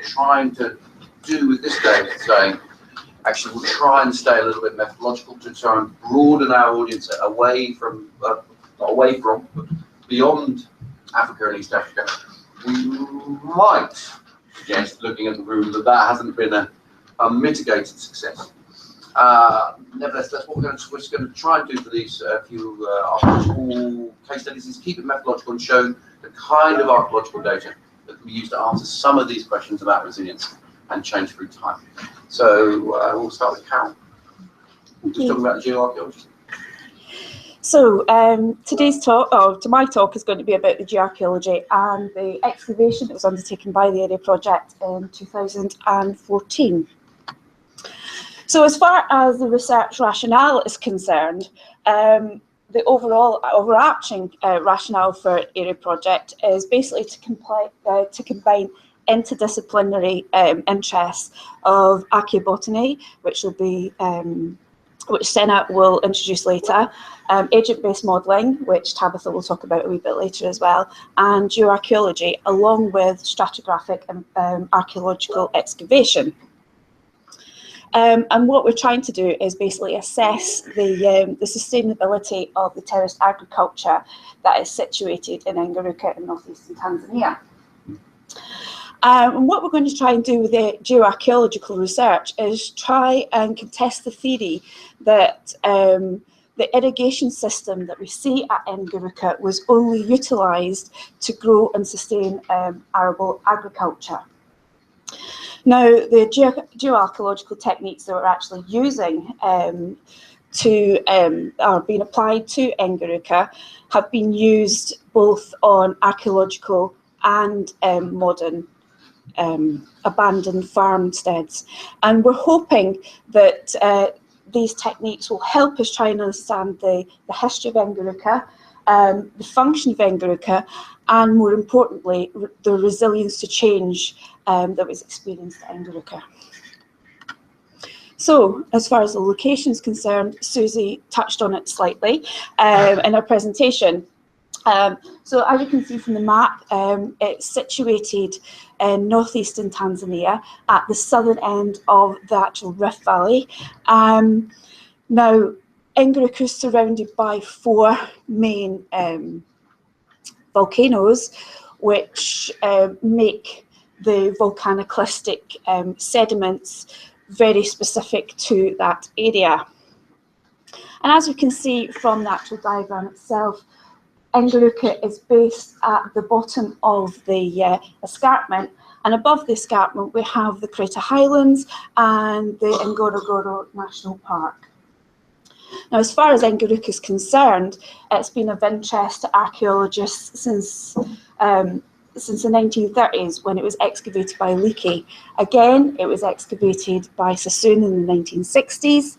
trying to do with this data, saying, actually, we'll try and stay a little bit methodological to try and broaden our audience away from, not away from, but beyond Africa and East Africa. We might suggest, looking at the room, that that hasn't been a mitigated success. Nevertheless, that's what we're going to try and do for these few archaeological case studies, is keep it methodological and show the kind of archaeological data that can be used to answer some of these questions about resilience and change through time. So we'll start with Carol. Just talking about geoarchaeology. So today's talk, my talk, is going to be about the geoarchaeology and the excavation that was undertaken by the Area Project in 2014. So as far as the research rationale is concerned, the overarching rationale for Area Project is basically to combine interdisciplinary interests of archaeobotany, which will be which Senna will introduce later, agent-based modelling, which Tabitha will talk about a wee bit later as well, and geoarchaeology, along with stratigraphic and archaeological excavation. And what we're trying to do is basically assess the sustainability of the terraced agriculture that is situated in Engeruka in northeastern Tanzania. And what we're going to try and do with the geoarchaeological research is try and contest the theory that the irrigation system that we see at Engeruka was only utilised to grow and sustain arable agriculture. Now, the geoarchaeological techniques that we're actually using are being applied to Engeruka have been used both on archaeological and modern abandoned farmsteads, and we're hoping that these techniques will help us try and understand the history of Engeruka, the function of Engeruka, and more importantly, the resilience to change that was experienced at Engeruka. So, as far as the location is concerned, Susie touched on it slightly in her presentation. So as you can see from the map, it's situated in northeastern Tanzania at the southern end of the actual Rift Valley. Now, Engeruka is surrounded by 4 main volcanoes, which make the volcanicalistic sediments very specific to that area. And as you can see from the actual diagram itself, Engeruka is based at the bottom of the escarpment, and above the escarpment we have the Crater Highlands and the Ngorongoro National Park. Now, as far as Engeruka is concerned, it's been of interest to archaeologists since the 1930s, when it was excavated by Leakey. Again, it was excavated by Sassoon in the 1960s.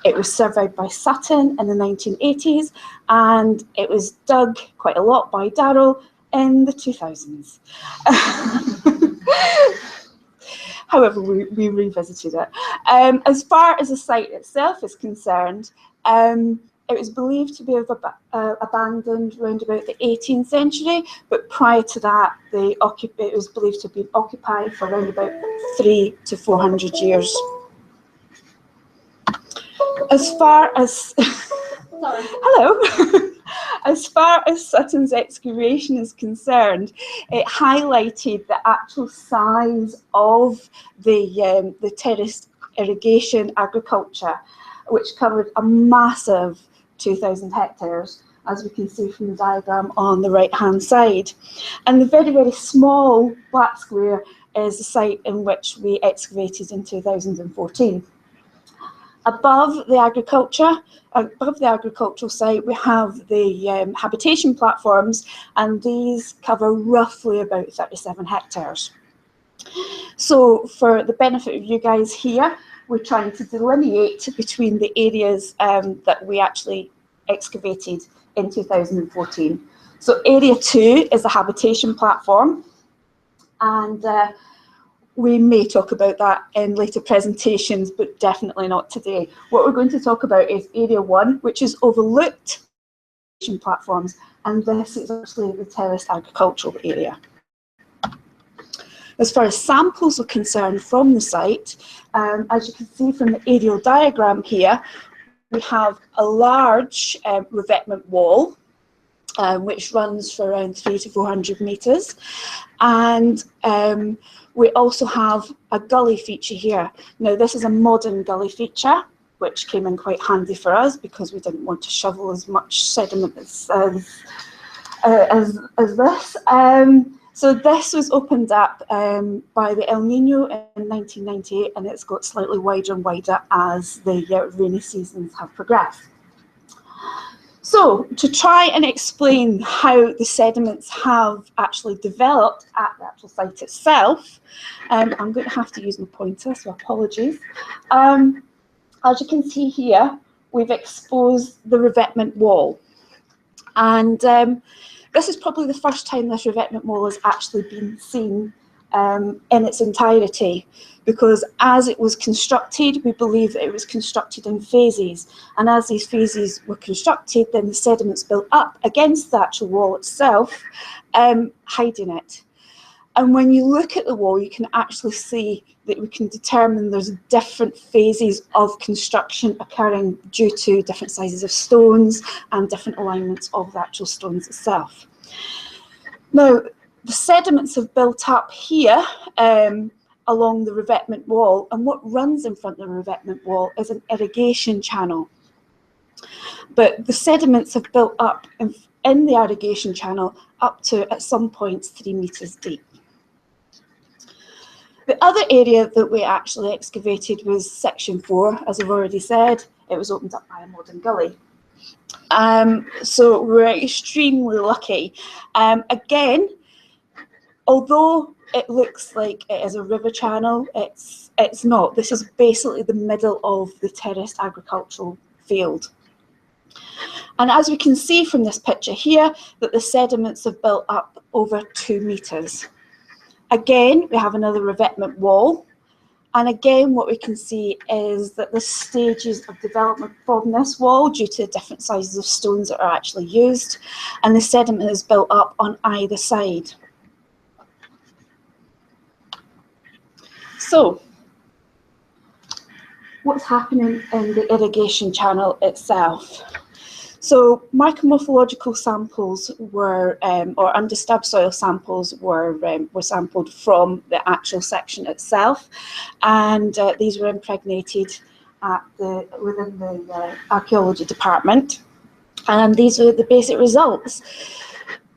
It was surveyed by Sutton in the 1980s, and it was dug quite a lot by Darrell in the 2000s. However, we revisited it. As far as the site itself is concerned, it was believed to be abandoned around about the 18th century, but prior to that, it was believed to have been occupied for around about 300 to 400 years. As far as hello, as far as Sutton's excavation is concerned, it highlighted the actual size of the terraced irrigation agriculture, which covered a massive 2,000 hectares, as we can see from the diagram on the right-hand side. And the very, very small black square is the site in which we excavated in 2014. Above the agricultural site, we have the habitation platforms, and these cover roughly about 37 hectares. So for the benefit of you guys here, we're trying to delineate between the areas that we actually excavated in 2014. So area 2 is the habitation platform, and we may talk about that in later presentations, but definitely not today. What we're going to talk about is area 1, which is overlooked platforms, and this is actually the terraced agricultural area. As far as samples are concerned from the site, as you can see from the aerial diagram here, we have a large revetment wall, which runs for around 300 to 400 metres. And we also have a gully feature here. Now, this is a modern gully feature, which came in quite handy for us because we didn't want to shovel as much sediment as this. So this was opened up by the El Nino in 1998, and it's got slightly wider and wider as the rainy seasons have progressed. So to try and explain how the sediments have actually developed at the actual site itself, I'm going to have to use my pointer, so apologies. As you can see here, we've exposed the revetment wall. And this is probably the first time this revetment wall has actually been seen in its entirety, because as it was constructed, we believe that it was constructed in phases. And as these phases were constructed, then the sediments built up against the actual wall itself, hiding it. And when you look at the wall, you can actually see that we can determine there's different phases of construction occurring due to different sizes of stones and different alignments of the actual stones itself. Now, the sediments have built up here along the revetment wall, and what runs in front of the revetment wall is an irrigation channel. But the sediments have built up in the irrigation channel up to, at some points, 3 metres deep. The other area that we actually excavated was section 4. As I've already said, it was opened up by a modern gully. So we're extremely lucky. Again, although it looks like it is a river channel, it's not. This is basically the middle of the terraced agricultural field. And as we can see from this picture here, that the sediments have built up over 2 metres. Again, we have another revetment wall. And again, what we can see is that the stages of development from this wall, due to different sizes of stones that are actually used, and the sediment is built up on either side. So, what's happening in the irrigation channel itself? So micromorphological samples were, or undisturbed soil samples were sampled from the actual section itself, and these were impregnated within the archaeology department, and these are the basic results.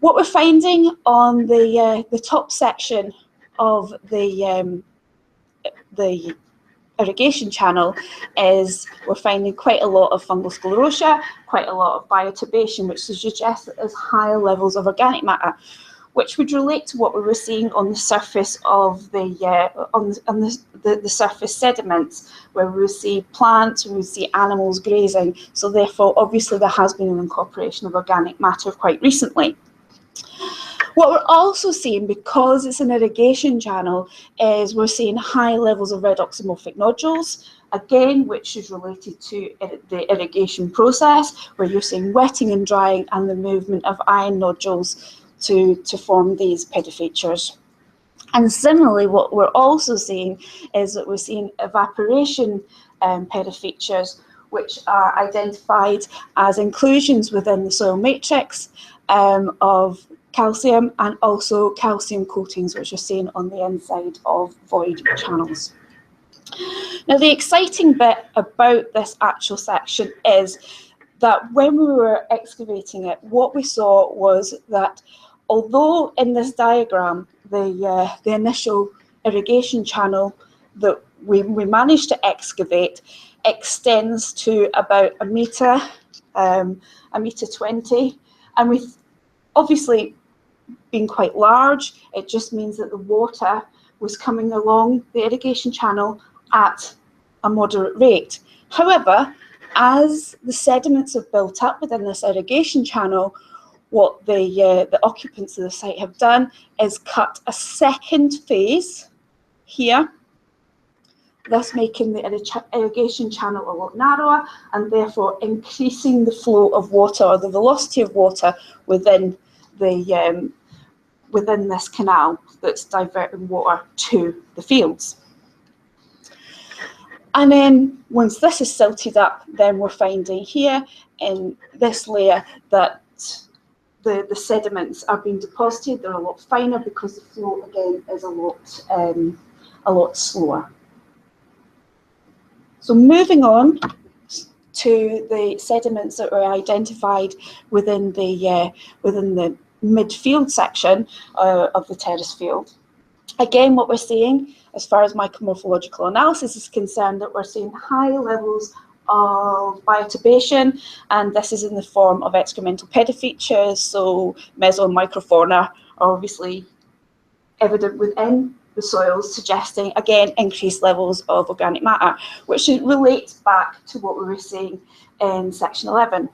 What we're finding on the top section of the irrigation channel is we're finding quite a lot of fungal sclerotia, quite a lot of bioturbation, which suggests that there's higher levels of organic matter, which would relate to what we were seeing on the surface of the surface sediments, where we would see plants, we would see animals grazing. So therefore, obviously, there has been an incorporation of organic matter quite recently. What we're also seeing, because it's an irrigation channel, is we're seeing high levels of red oxymorphic nodules, again, which is related to the irrigation process, where you're seeing wetting and drying and the movement of iron nodules to form these pedifeatures. And similarly, what we're also seeing is that we're seeing evaporation pedifeatures, which are identified as inclusions within the soil matrix of calcium, and also calcium coatings, which are seen on the inside of void channels. Now, the exciting bit about this actual section is that when we were excavating it, what we saw was that although in this diagram, the initial irrigation channel that we managed to excavate extends to about a metre, 1.20 metres, and we obviously, being quite large, it just means that the water was coming along the irrigation channel at a moderate rate. However, as the sediments have built up within this irrigation channel, what the occupants of the site have done is cut a second phase here, thus making the irrigation channel a lot narrower, and therefore increasing the flow of water, or the velocity of water, within the within this canal that's diverting water to the fields. And then once this is silted up, then we're finding here in this layer that the sediments are being deposited. They're a lot finer because the flow again is a lot slower. So moving on to the sediments that were identified within the midfield section of the terrace field. Again, what we're seeing, as far as micromorphological analysis is concerned, that we're seeing high levels of biotubation, and this is in the form of excremental pedifeatures, so meso and microfauna are obviously evident within the soils, suggesting, again, increased levels of organic matter, which relates back to what we were seeing in section 11.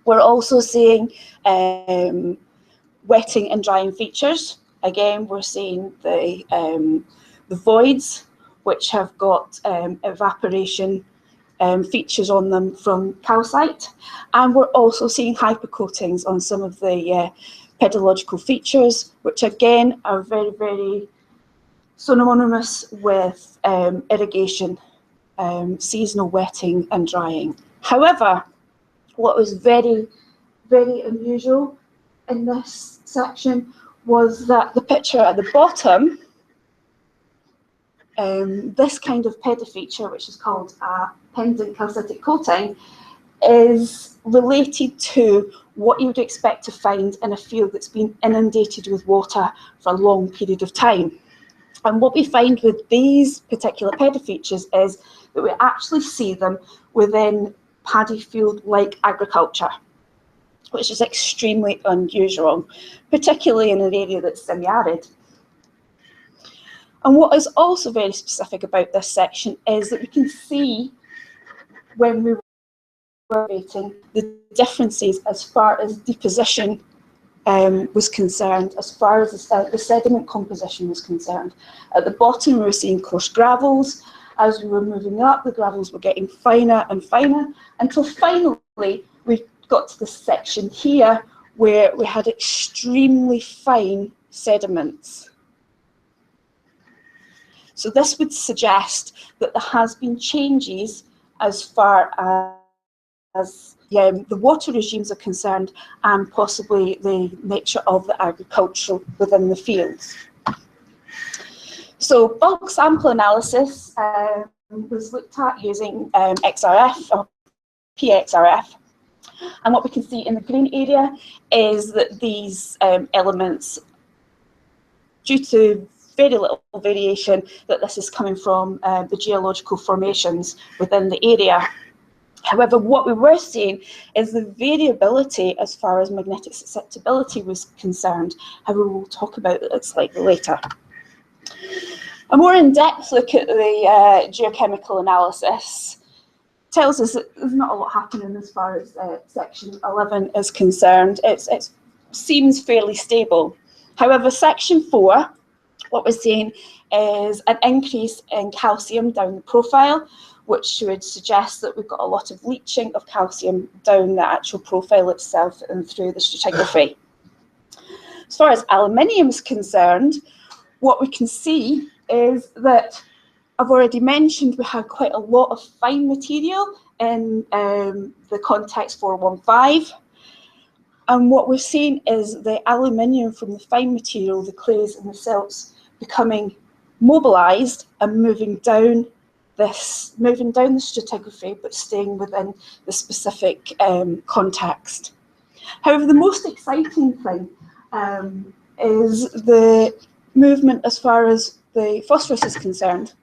We're also seeing wetting and drying features. Again, we're seeing the voids, which have got evaporation features on them from calcite, and we're also seeing hypercoatings on some of the pedological features, which again are very, very synonymous with irrigation, seasonal wetting and drying. However, what was very, very unusual in this section was that the picture at the bottom, this kind of pedifeature, which is called a pendant calcitic coating, is related to what you would expect to find in a field that's been inundated with water for a long period of time. And what we find with these particular pedifeatures is that we actually see them within paddy field-like agriculture, which is extremely unusual, particularly in an area that's semi-arid. And what is also very specific about this section is that we can see when we were rating the differences as far as deposition was concerned, as far as the sediment composition was concerned. At the bottom, we were seeing coarse gravels. As we were moving up, the gravels were getting finer and finer, until finally we got to this section here where we had extremely fine sediments. So this would suggest that there has been changes as far as the water regimes are concerned, and possibly the nature of the agriculture within the fields. So bulk sample analysis was looked at using XRF or PXRF. And what we can see in the green area is that these elements, due to very little variation, that this is coming from the geological formations within the area. However, what we were seeing is the variability as far as magnetic susceptibility was concerned. However, we'll talk about that slightly later. A more in-depth look at the geochemical analysis tells us that there's not a lot happening as far as section 11 is concerned. It seems fairly stable. However, section 4, what we're seeing is an increase in calcium down the profile, which would suggest that we've got a lot of leaching of calcium down the actual profile itself and through the stratigraphy. As far as aluminium is concerned, what we can see is that I've already mentioned we had quite a lot of fine material in the context 415. And what we're seeing is the aluminium from the fine material, the clays and the silts, becoming mobilized and moving down the stratigraphy, but staying within the specific context. However, the most exciting thing is the movement as far as the phosphorus is concerned.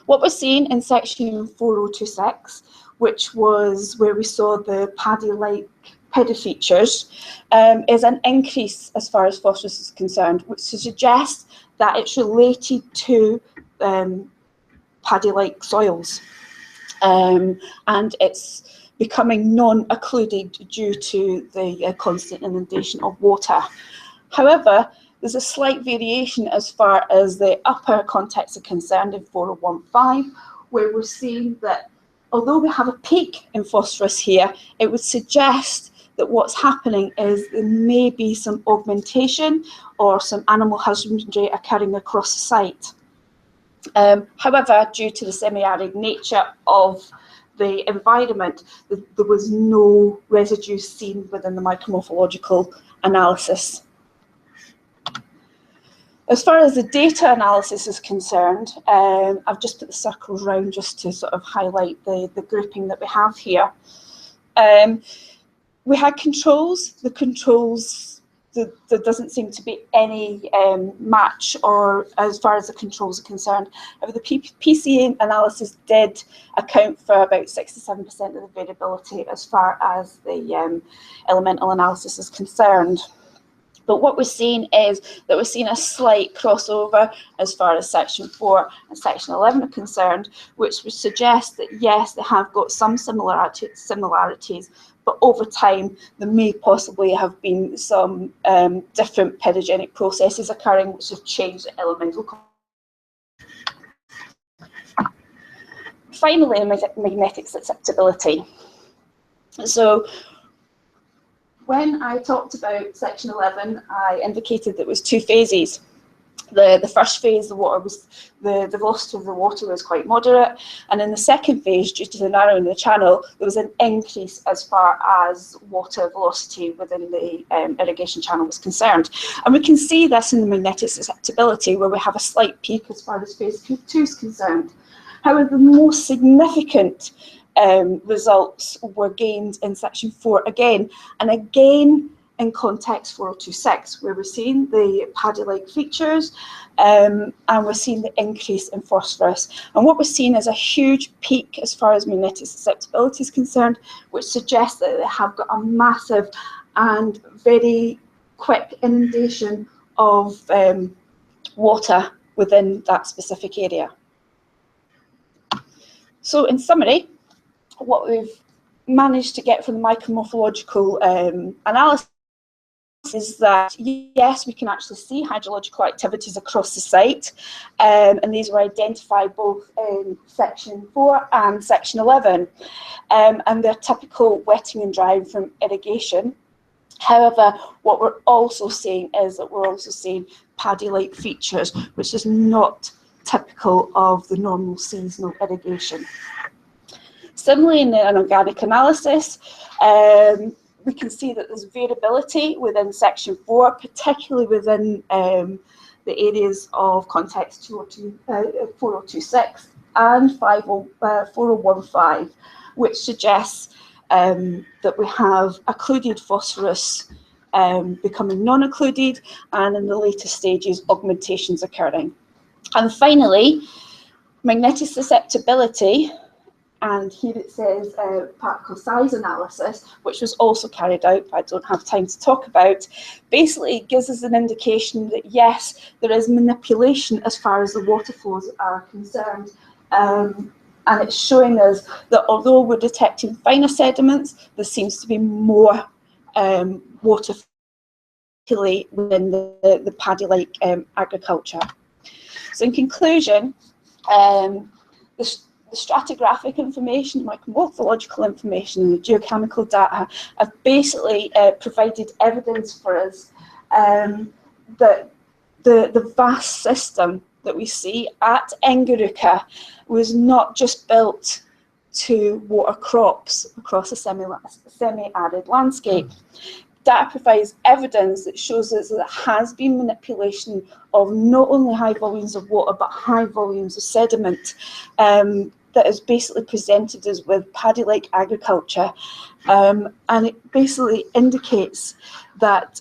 What we're seeing in section 4026, which was where we saw the paddy-like pedifeatures, is an increase as far as phosphorus is concerned, which suggests that it's related to paddy-like soils, and it's becoming non-occluded due to the constant inundation of water. However, there's a slight variation as far as the upper contexts are concerned in 4015, where we're seeing that although we have a peak in phosphorus here, it would suggest that what's happening is there may be some augmentation or some animal husbandry occurring across the site. However, due to the semi-arid nature of the environment, there was no residue seen within the micromorphological analysis. As far as the data analysis is concerned, I've just put the circles around just to sort of highlight the grouping that we have here. We had controls. The controls, there doesn't seem to be any match, or as far as the controls are concerned. However, the PCA analysis did account for about 67% of the variability as far as the elemental analysis is concerned. But what we're seeing is that we're seeing a slight crossover as far as section 4 and section 11 are concerned, which would suggest that yes, they have got some similarities, but over time there may possibly have been some different pedogenic processes occurring which have changed the elemental. Finally, magnetic susceptibility. So when I talked about section 11, I indicated that it was 2 phases. The first phase, the velocity of the water was quite moderate, and in the second phase, due to the narrowing of the channel, there was an increase as far as water velocity within the irrigation channel was concerned. And we can see this in the magnetic susceptibility, where we have a slight peak as far as phase 2 is concerned. However, the most significant results were gained in section 4 again, and again in context 4026, where we're seeing the paddy-like features and we're seeing the increase in phosphorus. And what we're seeing is a huge peak as far as magnetic susceptibility is concerned, which suggests that they have got a massive and very quick inundation of water within that specific area. So in summary, what we've managed to get from the micromorphological analysis is that yes, we can actually see hydrological activities across the site, and these were identified both in section 4 and section 11, and they're typical wetting and drying from irrigation. However, what we're also seeing is that we're also seeing paddy-like features, which is not typical of the normal seasonal irrigation. Similarly, in an organic analysis, we can see that there's variability within section 4, particularly within the areas of context 4026 and 4015, which suggests that we have occluded phosphorus becoming non-occluded, and in the later stages, augmentations occurring. And finally, magnetic susceptibility. And here it says particle size analysis, which was also carried out, but I don't have time to talk about. Basically, it gives us an indication that yes, there is manipulation as far as the water flows are concerned. And it's showing us that although we're detecting finer sediments, there seems to be more water within the paddy-like agriculture. So in conclusion, the stratigraphic information, micromorphological information, and the geochemical data have basically provided evidence for us that the vast system that we see at Engeruka was not just built to water crops across a semi-arid landscape. Data provides evidence that shows us that there has been manipulation of not only high volumes of water, but high volumes of sediment that is basically presented us with paddy-like agriculture. And it basically indicates that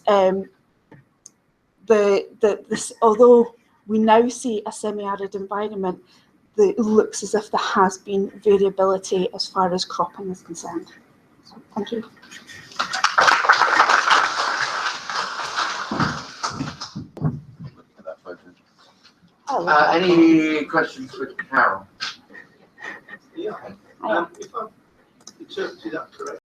although we now see a semi-arid environment, it looks as if there has been variability as far as cropping is concerned. So, thank you. Any questions for Carol? Yeah. If I've interpreted that correctly,